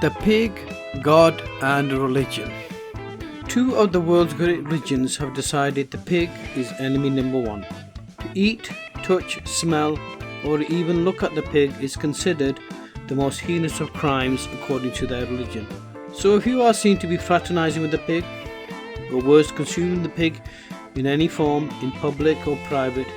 The pig, God and religion. Two of the world's great religions have decided the pig is enemy number one. To eat, touch, smell, or even look at the pig is considered the most heinous of crimes according to their religion. So if you are seen to be fraternizing with the pig, or worse, consuming the pig in any form, in public or private,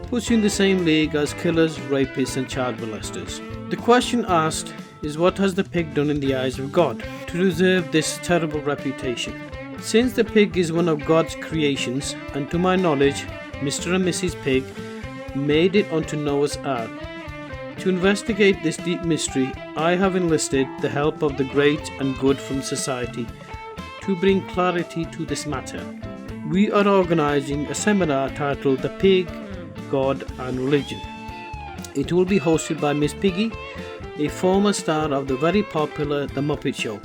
puts you in the same league as killers, rapists and child molesters. The question asked is, what has the pig done in the eyes of God to deserve this terrible reputation? Since the pig is one of God's creations, and to my knowledge, Mr. and Mrs. Pig made it onto Noah's Ark. To investigate this deep mystery, I have enlisted the help of the great and good from society to bring clarity to this matter. We are organizing a seminar titled The Pig, God and Religion. It will be hosted by Miss Piggy, a former star of the very popular The Muppet Show.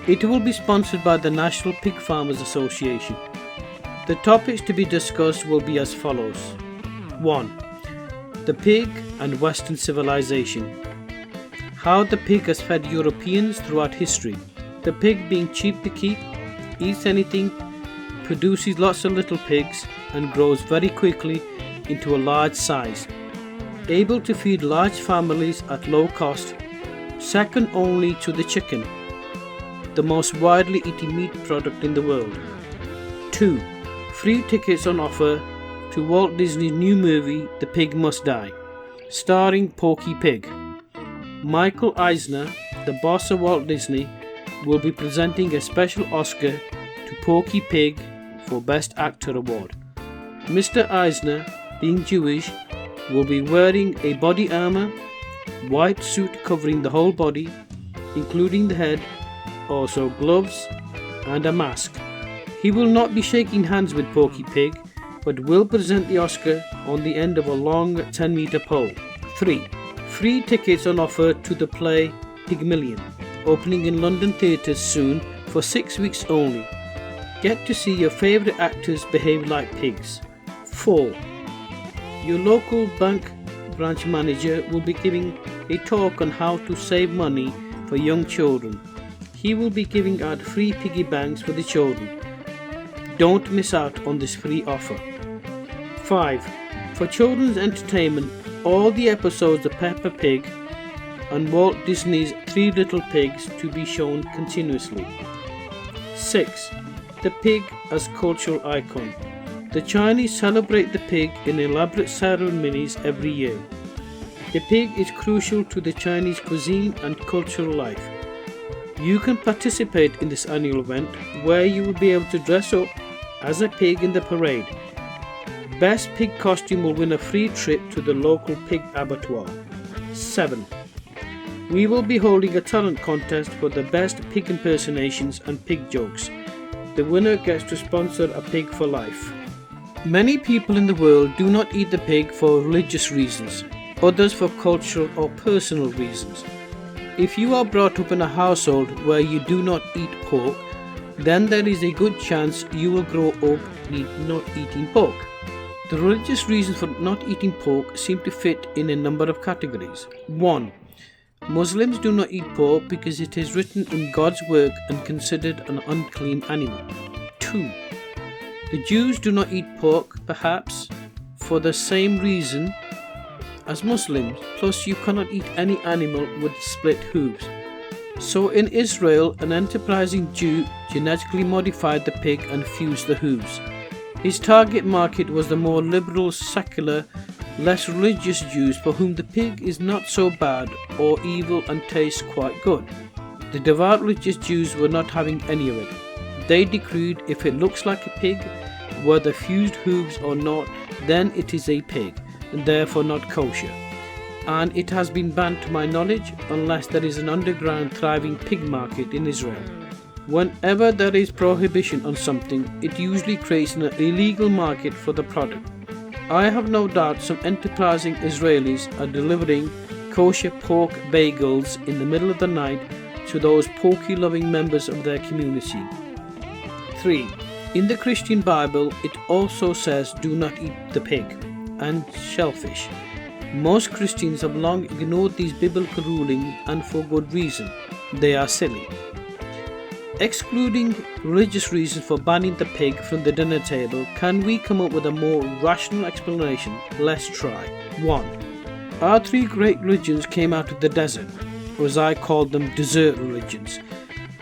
It will be sponsored by the National Pig Farmers Association. The topics to be discussed will be as follows. 1. The pig and Western civilization. How the pig has fed Europeans throughout history. The pig, being cheap to keep, eats anything, produces lots of little pigs and grows very quickly into a large size, able to feed large families at low cost, second only to the chicken, the most widely eaten meat product in the world. 2. Free tickets on offer to Walt Disney's new movie The Pig Must Die, starring Porky Pig. Michael Eisner, the boss of Walt Disney, will be presenting a special Oscar to Porky Pig for Best Actor Award. Mr. Eisner, being Jewish, will be wearing a body armor, white suit covering the whole body, including the head, also gloves and a mask. He will not be shaking hands with Porky Pig, but will present the Oscar on the end of a long 10-meter pole. 3. Free tickets on offer to the play Pygmalion, opening in London theatres soon for 6 weeks only. Get to see your favourite actors behave like pigs. 4. Your local bank branch manager will be giving a talk on how to save money for young children. He will be giving out free piggy banks for the children. Don't miss out on this free offer. 5. For children's entertainment, all the episodes of Peppa Pig and Walt Disney's Three Little Pigs to be shown continuously. 6. The pig as cultural icon. The Chinese celebrate the pig in elaborate ceremonies every year. The pig is crucial to the Chinese cuisine and cultural life. You can participate in this annual event where you will be able to dress up as a pig in the parade. Best pig costume will win a free trip to the local pig abattoir. 7. We will be holding a talent contest for the best pig impersonations and pig jokes. The winner gets to sponsor a pig for life. Many people in the world do not eat the pig for religious reasons, others for cultural or personal reasons. If you are brought up in a household where you do not eat pork, then there is a good chance you will grow up not eating pork. The religious reasons for not eating pork seem to fit in a number of categories. 1. Muslims do not eat pork because it is written in God's work and considered an unclean animal. 2. The Jews do not eat pork, perhaps for the same reason as Muslims, plus you cannot eat any animal with split hooves. So in Israel, an enterprising Jew genetically modified the pig and fused the hooves. His target market was the more liberal, secular, less religious Jews for whom the pig is not so bad or evil and tastes quite good. The devout religious Jews were not having any of it. They decreed if it looks like a pig, whether fused hooves or not, then it is a pig, and therefore not kosher. And it has been banned to my knowledge unless there is an underground thriving pig market in Israel. Whenever there is prohibition on something, it usually creates an illegal market for the product. I have no doubt some enterprising Israelis are delivering kosher pork bagels in the middle of the night to those porky-loving members of their community. 3. In the Christian Bible, it also says do not eat the pig and shellfish. Most Christians have long ignored these biblical rulings, and for good reason. they are silly. Excluding religious reasons for banning the pig from the dinner table, can we come up with a more rational explanation? Let's try. 1. Our three great religions came out of the desert, or as I call them, desert religions,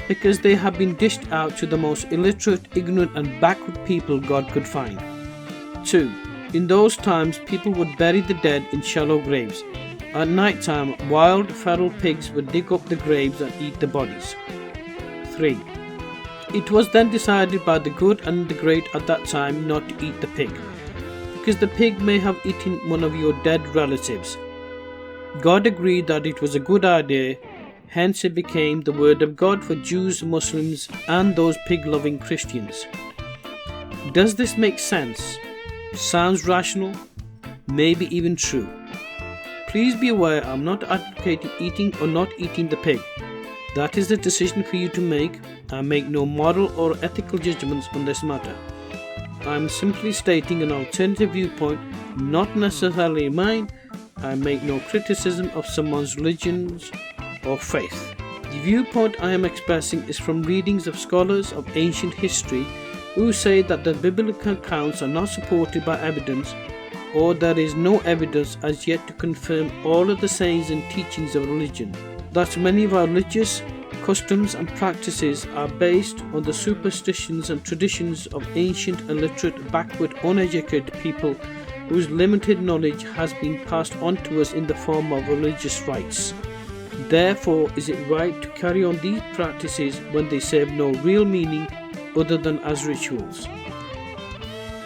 because they have been dished out to the most illiterate, ignorant and backward people God could find. 2. In those times, people would bury the dead in shallow graves. At night time, wild, feral pigs would dig up the graves and eat the bodies. 3. It was then decided by the good and the great at that time not to eat the pig, because the pig may have eaten one of your dead relatives. God agreed that it was a good idea, hence it became the word of God for Jews, Muslims and those pig-loving Christians. Does this make sense? Sounds rational? Maybe even true. Please be aware I'm not advocating eating or not eating the pig. That is a decision for you to make. I make no moral or ethical judgments on this matter. I am simply stating an alternative viewpoint, not necessarily mine. I make no criticism of someone's religions or faith. The viewpoint I am expressing is from readings of scholars of ancient history who say that the biblical accounts are not supported by evidence, or there is no evidence as yet to confirm all of the sayings and teachings of religion. That many of our religious customs and practices are based on the superstitions and traditions of ancient, illiterate, backward, uneducated people whose limited knowledge has been passed on to us in the form of religious rites. Therefore, is it right to carry on these practices when they serve no real meaning other than as rituals?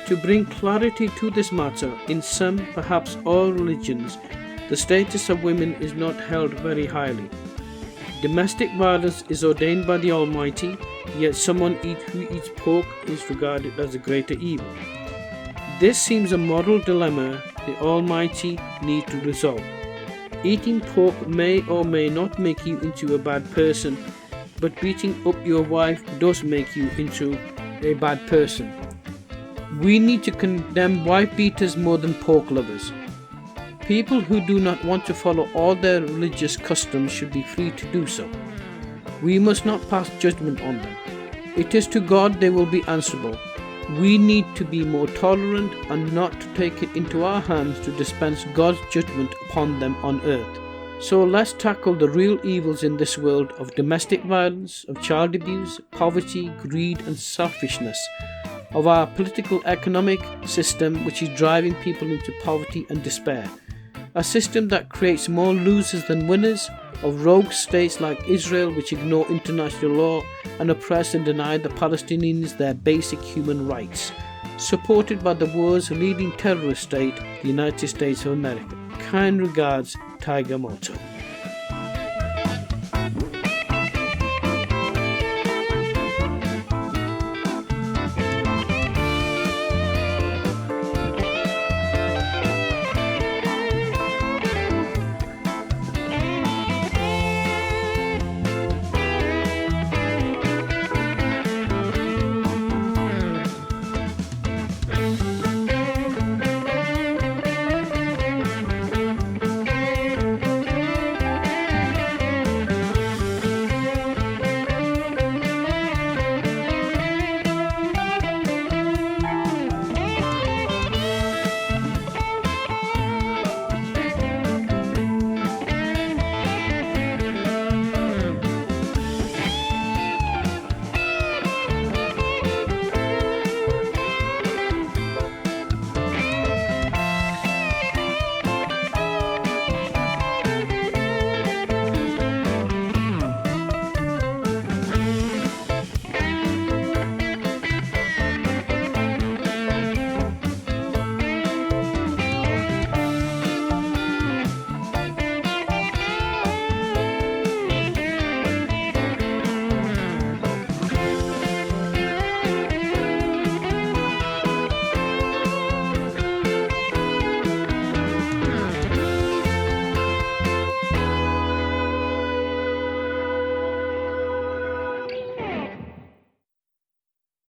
To bring clarity to this matter, in some, perhaps all religions, the status of women is not held very highly. Domestic violence is ordained by the Almighty, yet someone who eats pork is regarded as a greater evil. This seems a moral dilemma the Almighty needs to resolve. Eating pork may or may not make you into a bad person, but beating up your wife does make you into a bad person. We need to condemn wife beaters more than pork lovers. People who do not want to follow all their religious customs should be free to do so. We must not pass judgment on them. It is to God they will be answerable. We need to be more tolerant and not to take it into our hands to dispense God's judgment upon them on earth. So let's tackle the real evils in this world of domestic violence, of child abuse, poverty, greed and selfishness, of our political economic system which is driving people into poverty and despair. A system that creates more losers than winners, of rogue states like Israel which ignore international law and oppress and deny the Palestinians their basic human rights, supported by the world's leading terrorist state, the United States of America. Kind regards, Tiger Moto.